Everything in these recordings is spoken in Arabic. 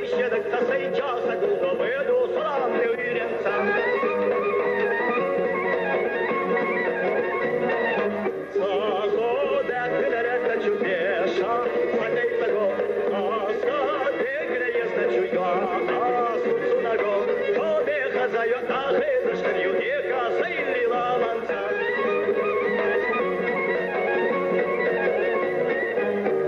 Щедок-то сейчас оттуда выйду славный уверенцам. Загода грета чудеса, садей того, а сады греется чуя, а сутцу наго, тобе хазаю, а хеза шарью, дека сейлила ланца.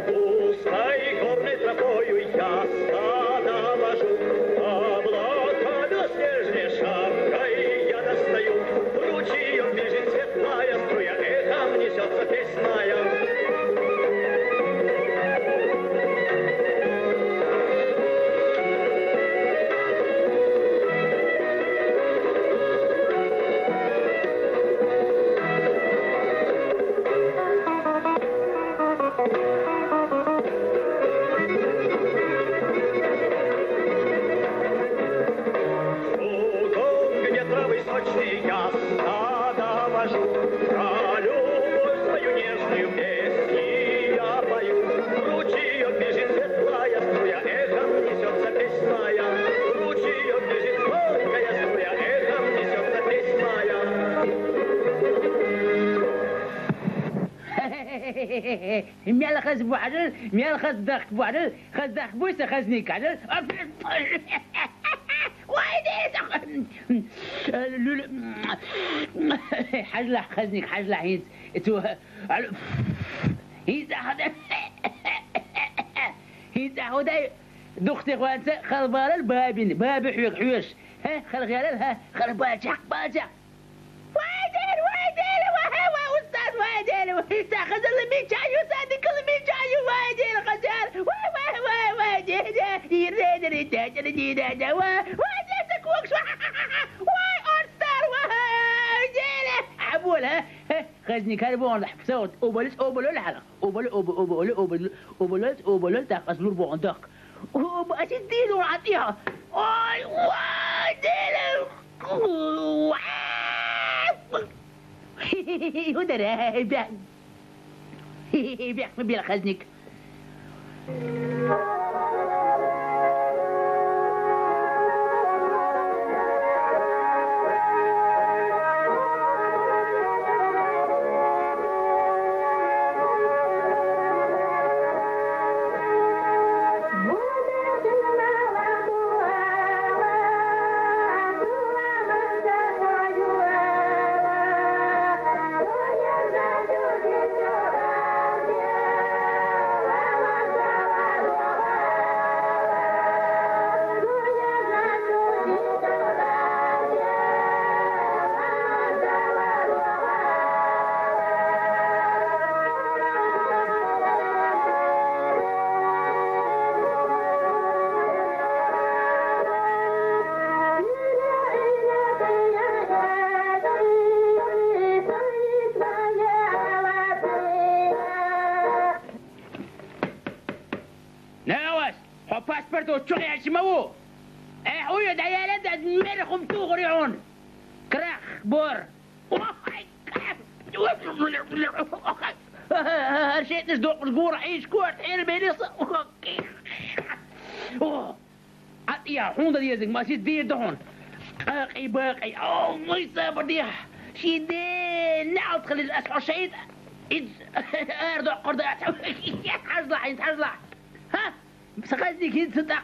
Пустой горной тропою я стада вожу, облака до снежной шапкой я достаю, ручьем бежит светлая струя, эхом несется песная. Сочный я стада вожу, про любовь свою нежную песни я пою. Ручьем бежит светлая струя, эхом несется песная. Ручьем бежит звонкая струя, эхом несется песная. ميال خز بوعدل ميال خز دخ بوعدل خز دخ بوسه خزني كعدل حجلة خزنك حجلة هيز تو هيز هذا هيز هذا دختي خوانسة خلبار البابين باب حوش ها خل غيرها خل باجع أستاذ وادل تاخذ اللي جايو صادق اللي جايو وادل خجال خزني كاربون لح بسوت أوبلس الحلقة أوبلس تاخذ لور بوندق وبأسي ديلو عطيها أي وادل ودرا بيع بيع خزنك تشغي اسمو احويا ديالات مرخم تغريون كراخ بور هرشيت نصدق القورة عيش كورت حيل بيني يا حوندا ديالك ما سيت دير دهون باقي ما يصابر ديها شي دين نعود تخلي الاسعار شهيد ارضع قرضة حزلع ها سخزني كده صدق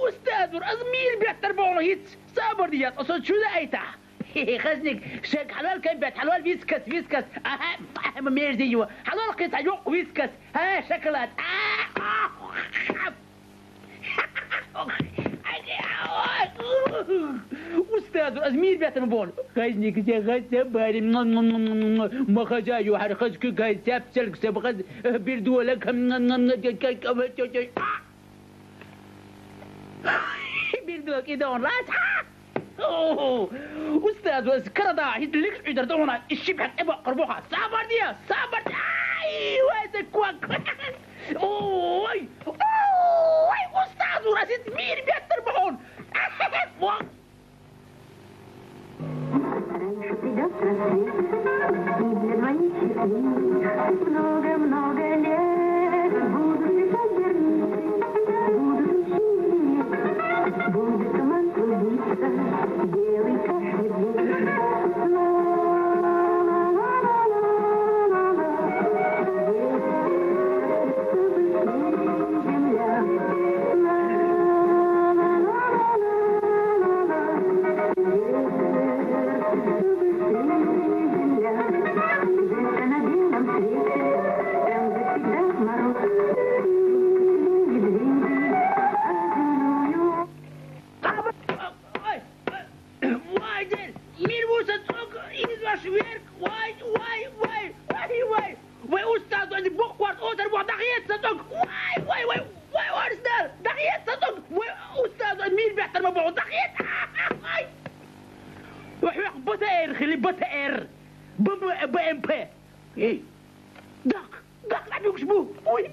أستاذ أزميل بيحتربونه هيت صابر ديات أصلا شو ذا أيتها خزنك شك حلال كيف بيت حلال فيسكس ما ميرزيو حلال قطع يوق فيسكس ها شكلات أستاذ أزميل بيحتربونه خزنك شغل باري ما خزايو حر خزك كاي سلك سبغز بيردولك بيردولك إذا راس أستاذ أذكر ضاع يدلك عدر دونا الشبح إبا قربوها صابر ديا واسك كواك أوي أستاذ راسي مين بيحتربون много-много лет. MP. Hé. Dag, laat me eens moe. Oei.